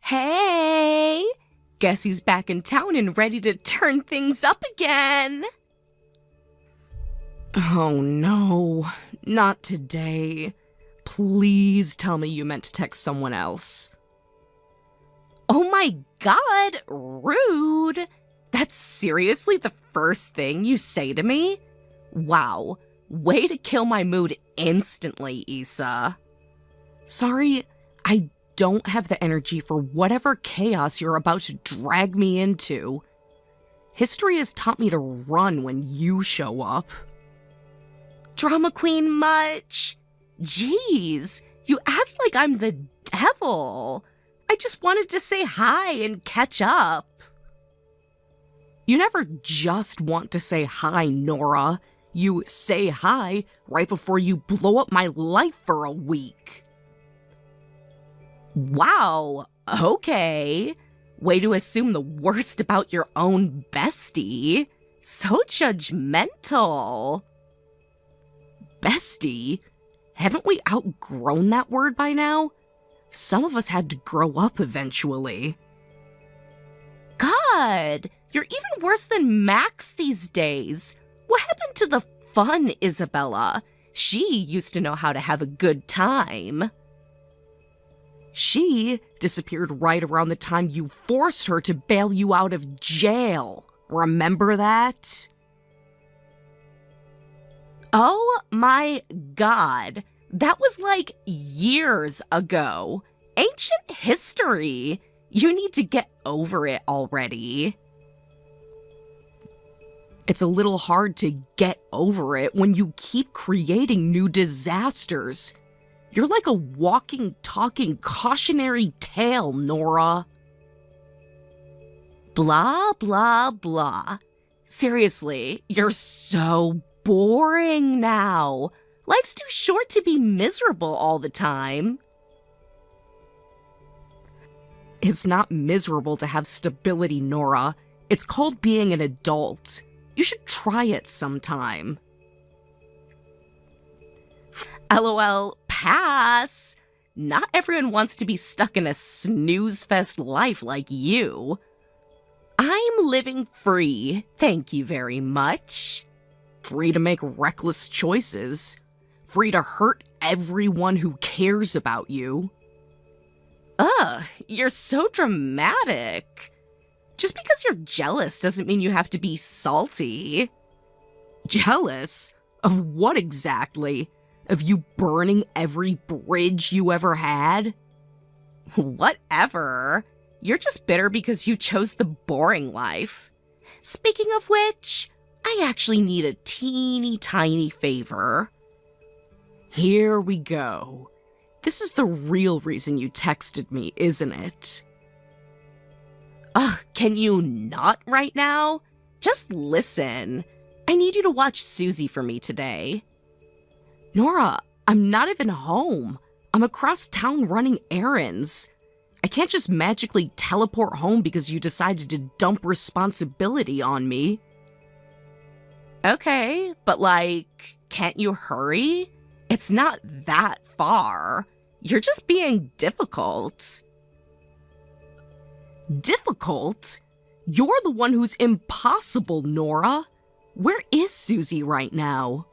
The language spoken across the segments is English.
Hey! Guess who's back in town and ready to turn things up again? Oh no, not today. Please tell me you meant to text someone else. Oh my god, rude! That's seriously the first thing you say to me? Wow, way to kill my mood instantly, Issa. Sorry, I don't have the energy for whatever chaos you're about to drag me into. History has taught me to run when you show up. Drama queen much? Jeez, you act like I'm the devil. I just wanted to say hi and catch up. You never just want to say hi, Nora. You say hi right before you blow up my life for a week. Wow, okay. Way to assume the worst about your own bestie. So judgmental. Bestie? Haven't we outgrown that word by now? Some of us had to grow up eventually. God, you're even worse than Max these days. What happened to the fun Isabella? She used to know how to have a good time. She disappeared right around the time you forced her to bail you out of jail. Remember that? Oh my god, that was like years ago. Ancient history. You need to get over it already. It's a little hard to get over it when you keep creating new disasters. You're like a walking, talking cautionary tale, Nora. Blah, blah, blah. Seriously, you're so boring now. Life's too short to be miserable all the time. It's not miserable to have stability, Nora. It's called being an adult. You should try it sometime. LOL, pass. Not everyone wants to be stuck in a snooze-fest life like you. I'm living free, thank you very much. Free to make reckless choices. Free to hurt everyone who cares about you. Ugh, you're so dramatic. Just because you're jealous doesn't mean you have to be salty. Jealous? Of what exactly? Of you burning every bridge you ever had? Whatever. You're just bitter because you chose the boring life. Speaking of which, I actually need a teeny tiny favor. Here we go. This is the real reason you texted me, isn't it? Ugh, can you not right now? Just listen. I need you to watch Susie for me today. Nora, I'm not even home. I'm across town running errands. I can't just magically teleport home because you decided to dump responsibility on me. Okay, but like, can't you hurry? It's not that far. You're just being difficult. Difficult? You're the one who's impossible, Nora. Where is Susie right now?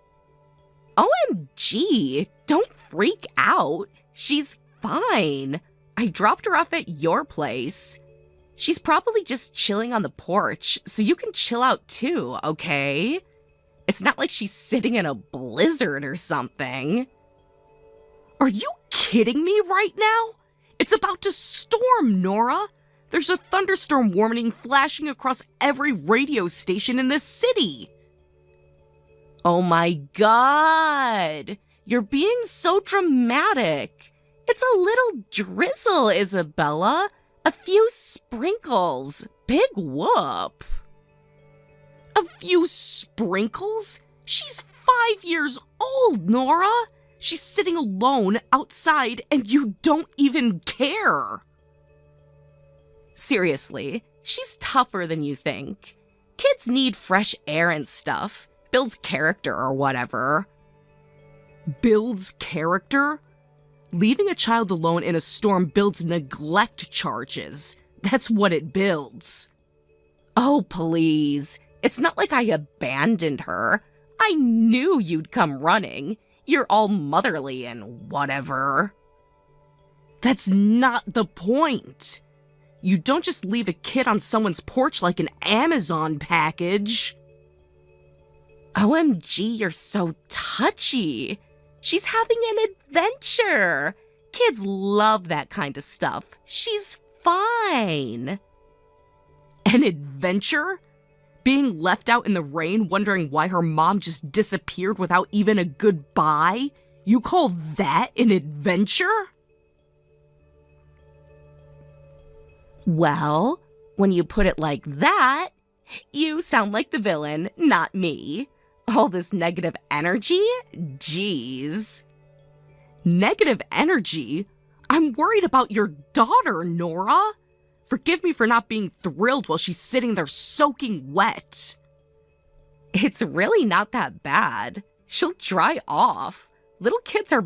OMG, don't freak out. She's fine. I dropped her off at your place. She's probably just chilling on the porch, so you can chill out too, okay? It's not like she's sitting in a blizzard or something. Are you kidding me right now? It's about to storm, Nora. There's a thunderstorm warning flashing across every radio station in this city. Oh my god. You're being so dramatic. It's a little drizzle, Isabella. A few sprinkles. Big whoop. A few sprinkles? She's 5 years old, Nora. She's sitting alone outside and you don't even care. Seriously, she's tougher than you think. Kids need fresh air and stuff. Builds character or whatever. Builds character? Leaving a child alone in a storm builds neglect charges. That's what it builds. Oh, please. It's not like I abandoned her. I knew you'd come running. You're all motherly and whatever. That's not the point. You don't just leave a kid on someone's porch like an Amazon package. OMG, you're so touchy. She's having an adventure. Kids love that kind of stuff. She's fine. An adventure? Being left out in the rain wondering why her mom just disappeared without even a goodbye? You call that an adventure? Well, when you put it like that, you sound like the villain, not me. All this negative energy? Jeez. Negative energy? I'm worried about your daughter, Nora. Forgive me for not being thrilled while she's sitting there soaking wet. It's really not that bad. She'll dry off. Little kids are...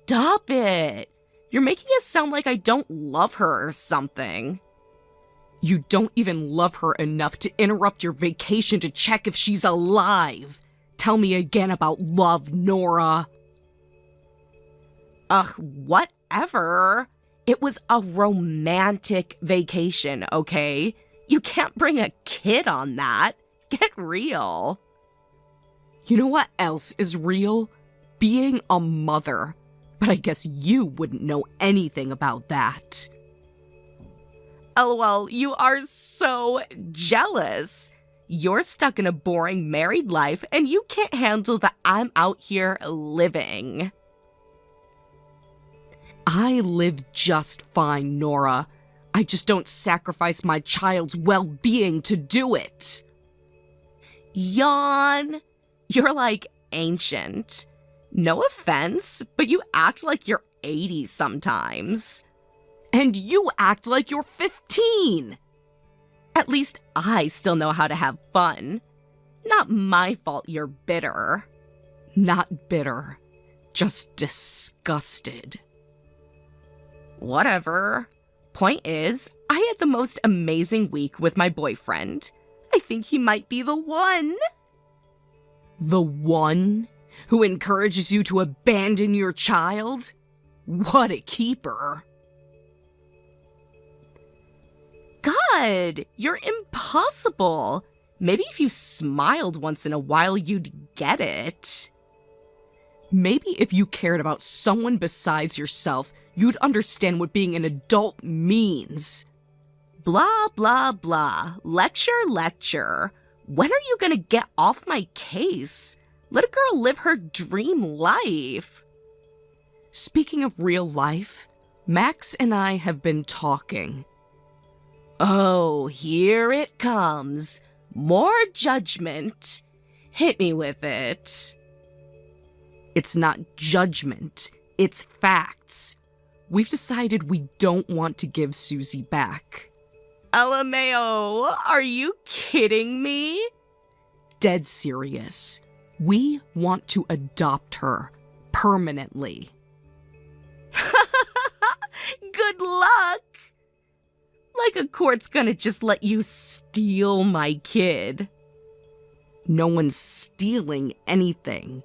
Stop it. You're making it sound like I don't love her or something. You don't even love her enough to interrupt your vacation to check if she's alive. Tell me again about love, Nora. Ugh, whatever. It was a romantic vacation, okay? You can't bring a kid on that. Get real. You know what else is real? Being a mother. But I guess you wouldn't know anything about that. LOL, you are so jealous. You're stuck in a boring married life and you can't handle that I'm out here living. I live just fine, Nora. I just don't sacrifice my child's well-being to do it. Yawn. You're like ancient. No offense, but you act like you're 80 sometimes. And you act like you're 15. At least I still know how to have fun. Not my fault you're bitter. Not bitter. Just disgusted. Whatever. Point is, I had the most amazing week with my boyfriend. I think he might be the one. The one who encourages you to abandon your child? What a keeper. God, you're impossible. Maybe if you smiled once in a while, you'd get it. Maybe if you cared about someone besides yourself, you'd understand what being an adult means. Blah, blah, blah. Lecture, lecture. When are you gonna get off my case? Let a girl live her dream life. Speaking of real life, Max and I have been talking. Oh, here it comes. More judgment. Hit me with it. It's not judgment, it's facts. We've decided we don't want to give Susie back. LMAO, are you kidding me? Dead serious. We want to adopt her permanently. Good luck! Like a court's gonna just let you steal my kid. No one's stealing anything.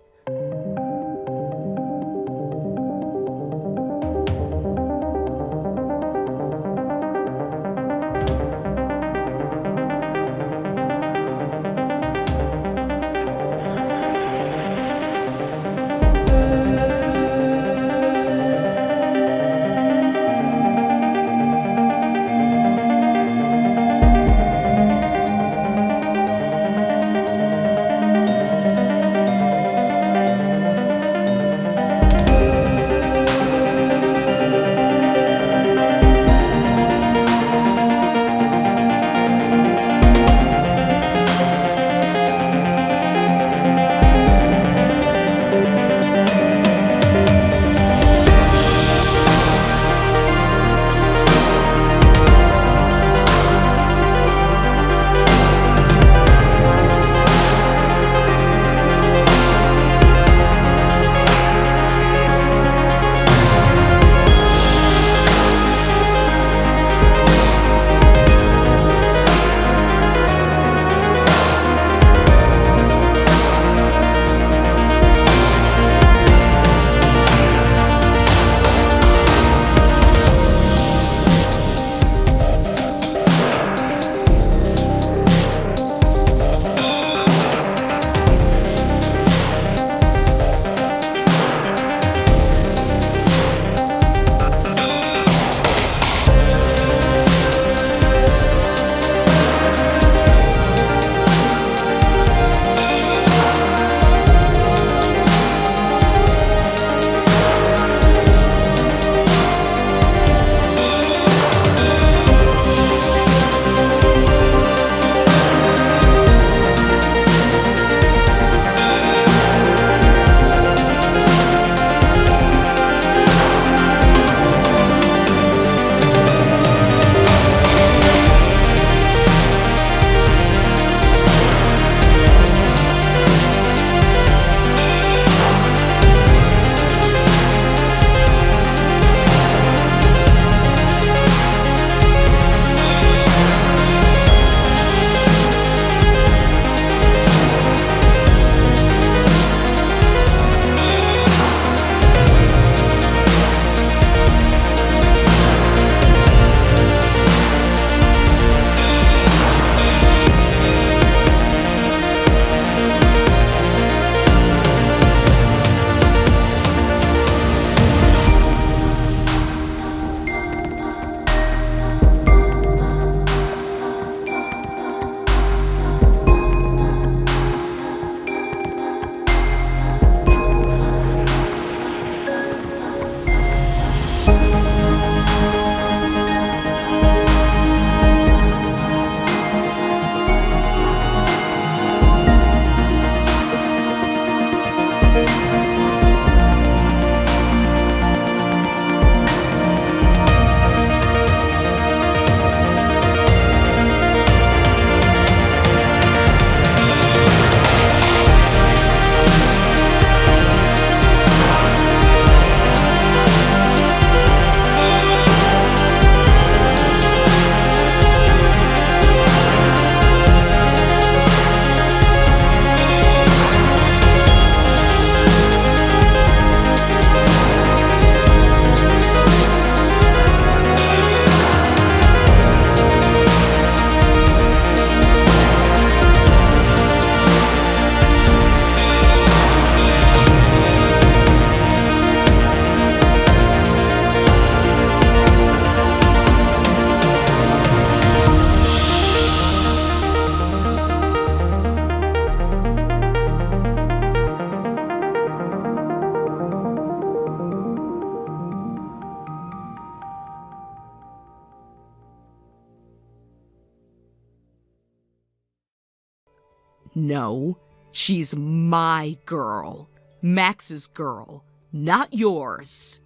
No, she's my girl. Max's girl, not yours.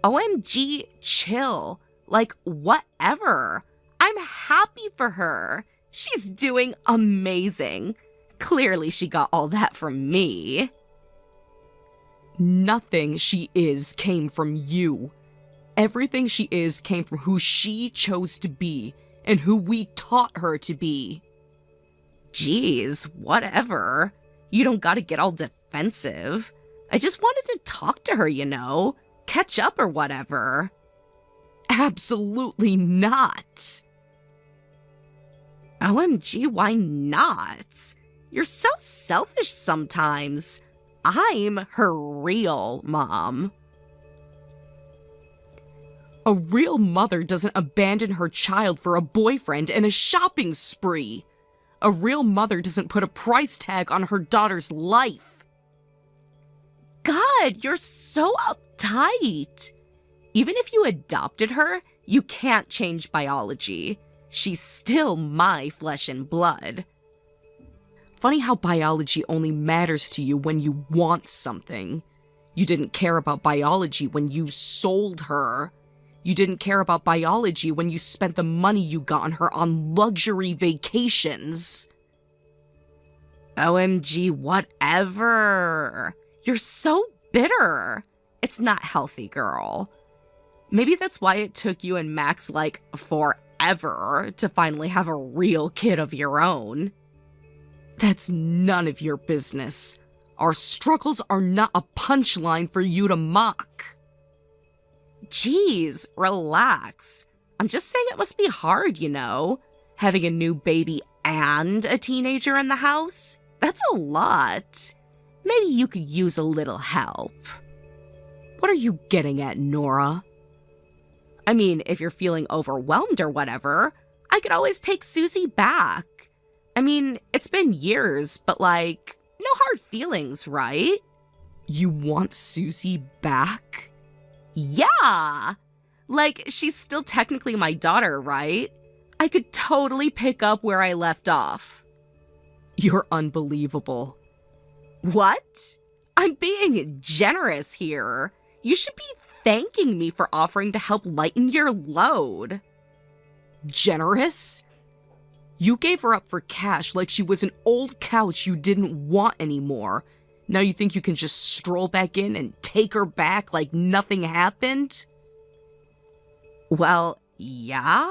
OMG, chill. Like, whatever. I'm happy for her. She's doing amazing. Clearly she got all that from me. Nothing she is came from you. Everything she is came from who she chose to be and who we taught her to be. Jeez, whatever. You don't gotta get all defensive. I just wanted to talk to her, you know? Catch up or whatever. Absolutely not. OMG, why not? You're so selfish sometimes. I'm her real mom. A real mother doesn't abandon her child for a boyfriend and a shopping spree. A real mother doesn't put a price tag on her daughter's life. God, you're so uptight. Even if you adopted her, you can't change biology. She's still my flesh and blood. Funny how biology only matters to you when you want something. You didn't care about biology when you sold her. You didn't care about biology when you spent the money you got on her on luxury vacations. OMG, whatever. You're so bitter. It's not healthy, girl. Maybe that's why it took you and Max, like, forever to finally have a real kid of your own. That's none of your business. Our struggles are not a punchline for you to mock. Jeez, relax. I'm just saying it must be hard, you know? Having a new baby and a teenager in the house? That's a lot. Maybe you could use a little help. What are you getting at, Nora? I mean, if you're feeling overwhelmed or whatever, I could always take Susie back. I mean, it's been years, but like, no hard feelings, right? You want Susie back? Yeah! Like, she's still technically my daughter, right? I could totally pick up where I left off. You're unbelievable. What? I'm being generous here. You should be thanking me for offering to help lighten your load. Generous? You gave her up for cash like she was an old couch you didn't want anymore. Now you think you can just stroll back in and take her back like nothing happened? Well, yeah.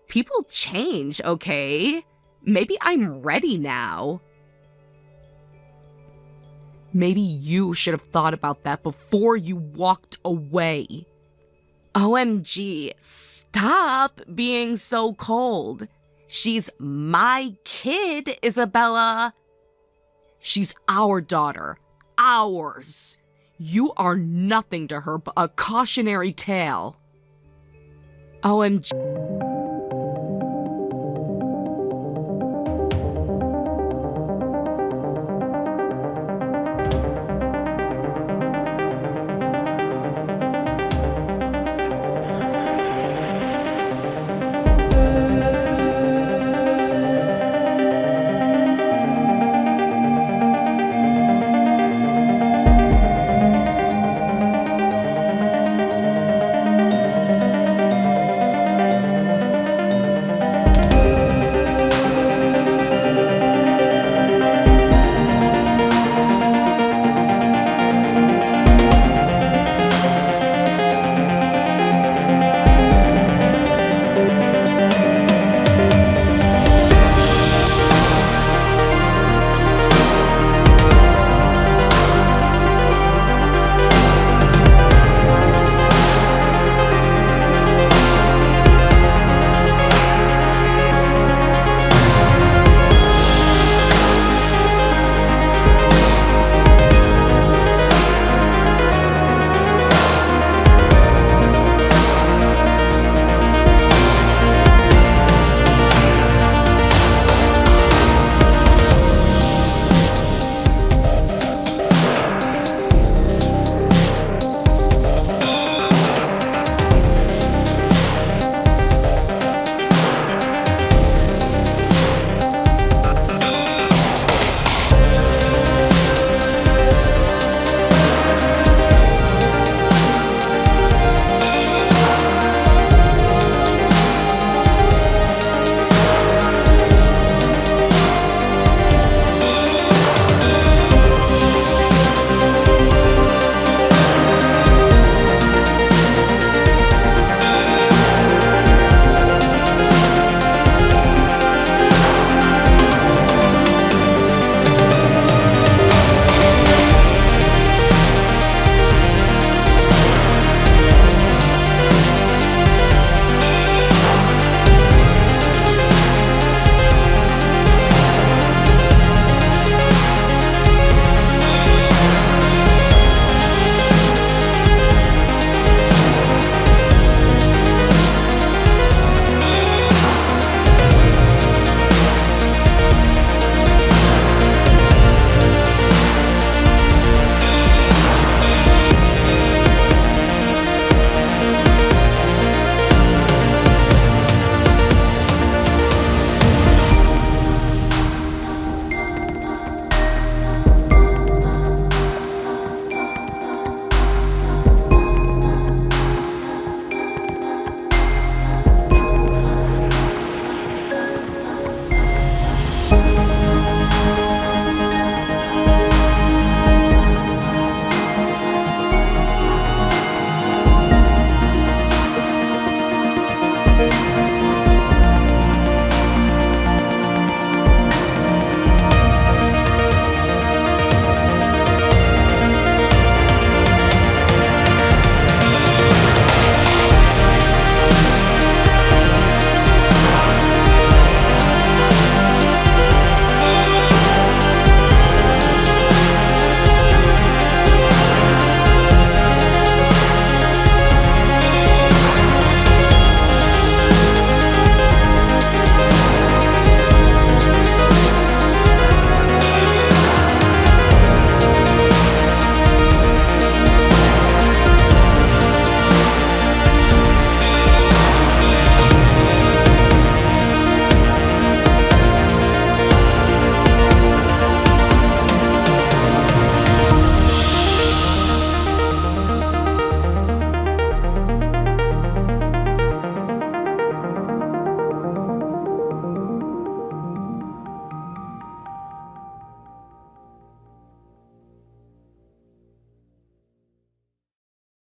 People change, okay? Maybe I'm ready now. Maybe you should have thought about that before you walked away. OMG, stop being so cold. She's my kid, Isabella. She's our daughter. Ours. You are nothing to her but a cautionary tale. OMG.